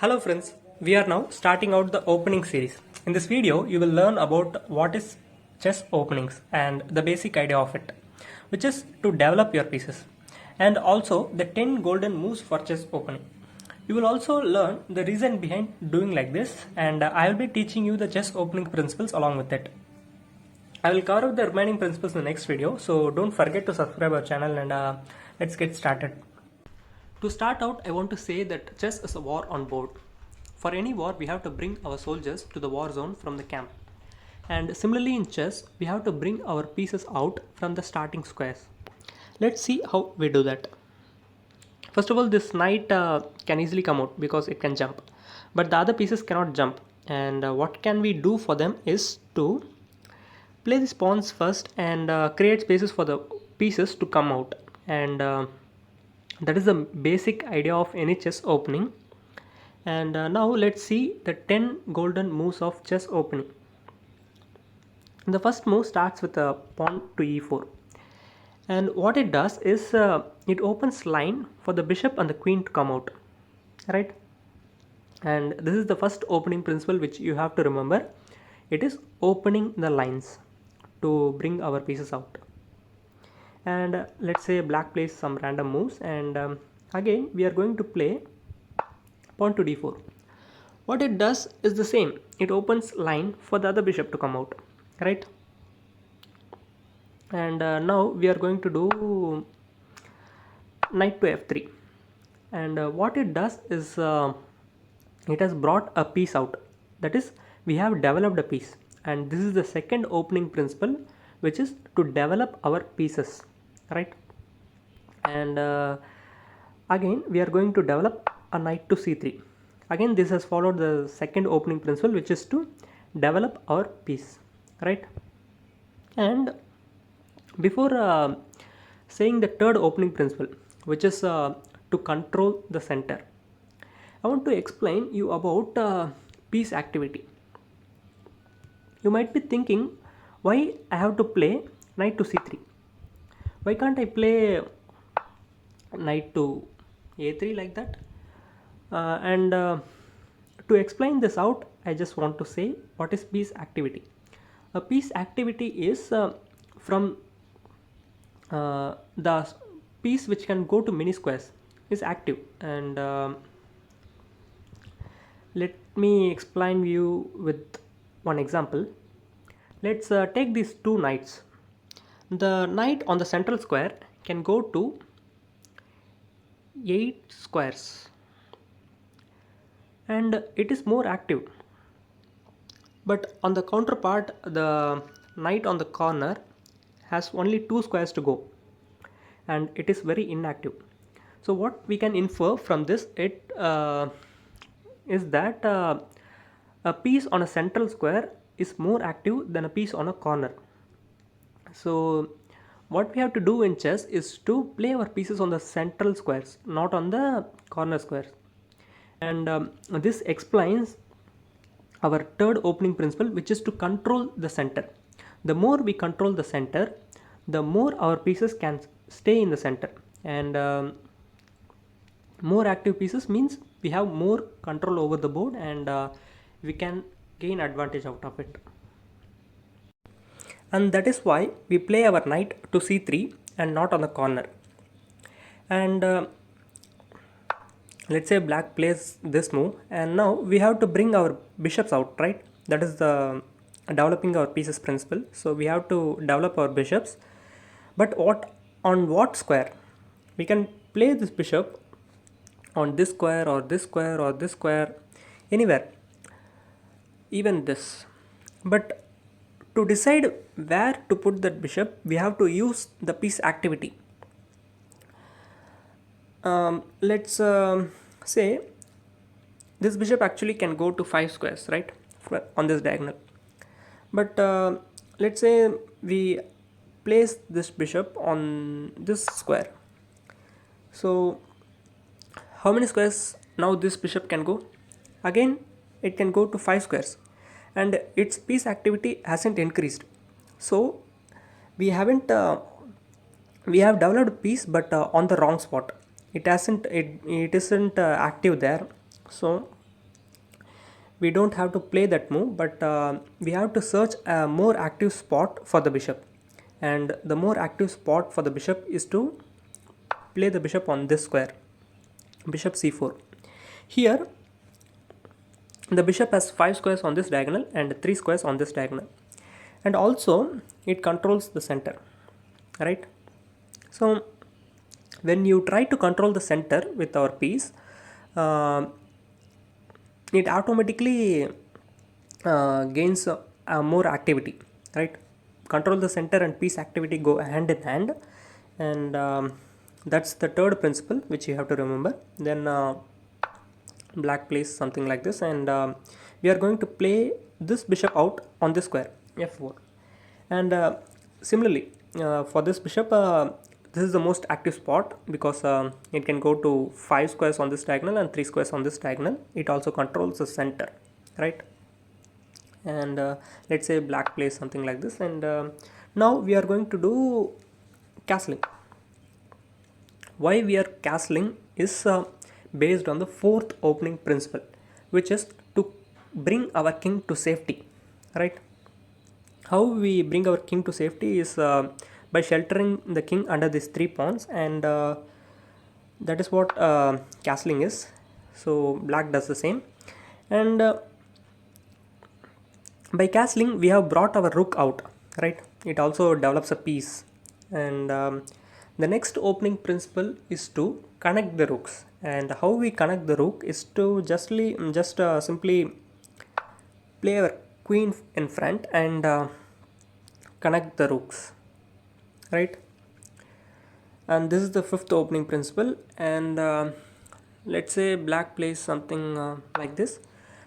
Hello friends, we are now starting out the opening series. In this video, you will learn about what is chess openings and the basic idea of it, which is to develop your pieces, and also the 10 golden moves for chess opening. You will also learn the reason behind doing like this, and I will be teaching you the chess opening principles along with it. I will cover up the remaining principles in the next video, so don't forget to subscribe our channel and let's get started. To start out, I want to say that chess is a war on board. For any war, we have to bring our soldiers to the war zone from the camp. And similarly in chess, we have to bring our pieces out from the starting squares. Let's see how we do that. First of all, this knight can easily come out because it can jump. But the other pieces cannot jump. And what can we do for them is to play these pawns first and create spaces for the pieces to come out. And that is the basic idea of any chess opening. And now let's see the 10 golden moves of chess opening. The first move starts with a pawn to e4, and what it does is it opens line for the bishop and the queen to come out, right? And this is the first opening principle which you have to remember. It is opening the lines to bring our pieces out. And let's say black plays some random moves, and again we are going to play pawn to d4. What it does is the same. It opens line for the other bishop to come out, right? And now we are going to do knight to f3, and what it does is it has brought a piece out. That is, we have developed a piece, and this is the second opening principle, which is to develop our pieces, right? And again we are going to develop a knight to c3. Again this has followed the second opening principle, which is to develop our piece, right? And before saying the third opening principle, which is to control the center, I want to explain you about piece activity. You might be thinking, why I have to play knight to c3? Why can't I play knight to a3 like that? And to explain this out, I just want to say what is piece activity. A piece activity is from the piece which can go to many squares is active. And let me explain you with one example. Let's take these two knights. The knight on the central square can go to 8 squares, and it is more active. But on the counterpart, the knight on the corner has only 2 squares to go, and it is very inactive. So what we can infer from this is that a piece on a central square is more active than a piece on a corner. So what we have to do in chess is to play our pieces on the central squares, not on the corner squares. And this explains our third opening principle, which is to control the center. The more we control the center, the more our pieces can stay in the center. And more active pieces means we have more control over the board, and we can gain advantage out of it. And that is why we play our knight to c3 and not on the corner. And let's say black plays this move, and now we have to bring our bishops out, right? That is the developing our pieces principle. So we have to develop our bishops, but on what square? We can play this bishop on this square or this square or this square, anywhere, even this. But to decide where to put that bishop, we have to use the piece activity. Let's say this bishop actually can go to 5 squares, right, on this diagonal. But let's say we place this bishop on this square. So how many squares now this bishop can go? Again it can go to 5 squares, and its piece activity hasn't increased. So we have developed piece, but on the wrong spot. It isn't active there. So we don't have to play that move, but we have to search a more active spot for the bishop, and the more active spot for the bishop is to play the bishop on this square, bishop c4. Here the bishop has 5 squares on this diagonal and 3 squares on this diagonal, and also it controls the center, right? So when you try to control the center with our piece, it automatically gains more activity, right? Control the center and piece activity go hand in hand, and that's the third principle which you have to remember. Then black plays something like this, and we are going to play this bishop out on this square f4, and similarly for this bishop, this is the most active spot because it can go to 5 squares on this diagonal and 3 squares on this diagonal. It also controls the center, right? And let's say black plays something like this, and now we are going to do castling. Why we are castling is based on the fourth opening principle, which is to bring our king to safety, right? How we bring our king to safety is by sheltering the king under these 3 pawns, and that is what castling is. So black does the same, and by castling we have brought our rook out, right? It also develops a piece, and the next opening principle is to connect the rooks. And how we connect the rook is to just simply play our queen in front and connect the rooks, right? And this is the fifth opening principle, and let's say black plays something like this.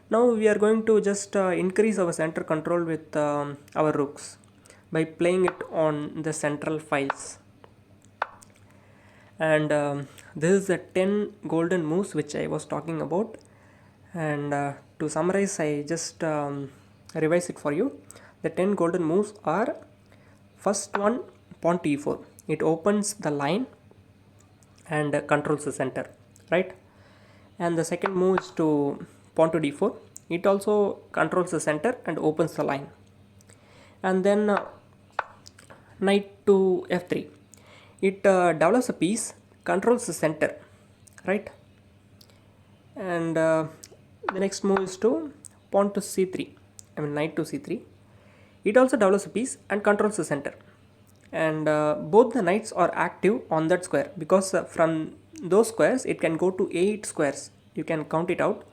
Now we are going to just increase our center control with our rooks by playing it on the central files. And this is the 10 golden moves which I was talking about, and to summarize, I just revise it for you. The 10 golden moves are: first one, pawn to e4. It opens the line and controls the center, right? And the second move is to pawn to d4. It also controls the center and opens the line. And then knight to f3. It develops a piece, controls the center, right? And the next move is to pawn to c3. Knight to c3. It also develops a piece and controls the center. And both the knights are active on that square, because from those squares it can go to 8 squares. You can count it out.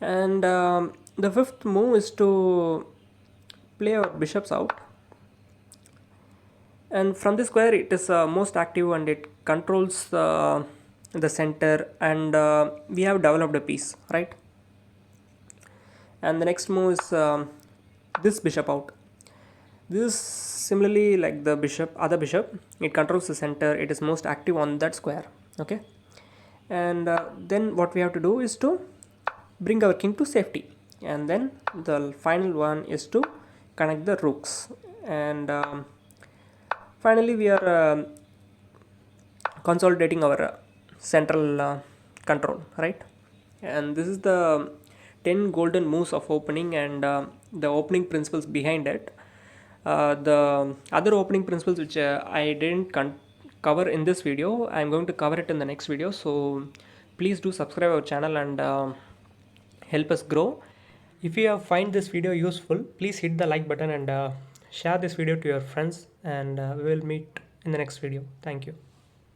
And the fifth move is to play our bishops out, and from this square it is most active and it controls the center, and we have developed a piece, right? And the next move is this bishop out. This is similarly like the other bishop. It controls the center, it is most active on that square, okay? And then what we have to do is to bring our king to safety, and then the final one is to connect the rooks, and finally we are consolidating our central control, right? And this is the 10 golden moves of opening, and the opening principles behind it. The other opening principles which I didn't cover in this video, I'm going to cover it in the next video. So please do subscribe our channel and help us grow. If you have find this video useful, please hit the like button and share this video to your friends, and we will meet in the next video. Thank you.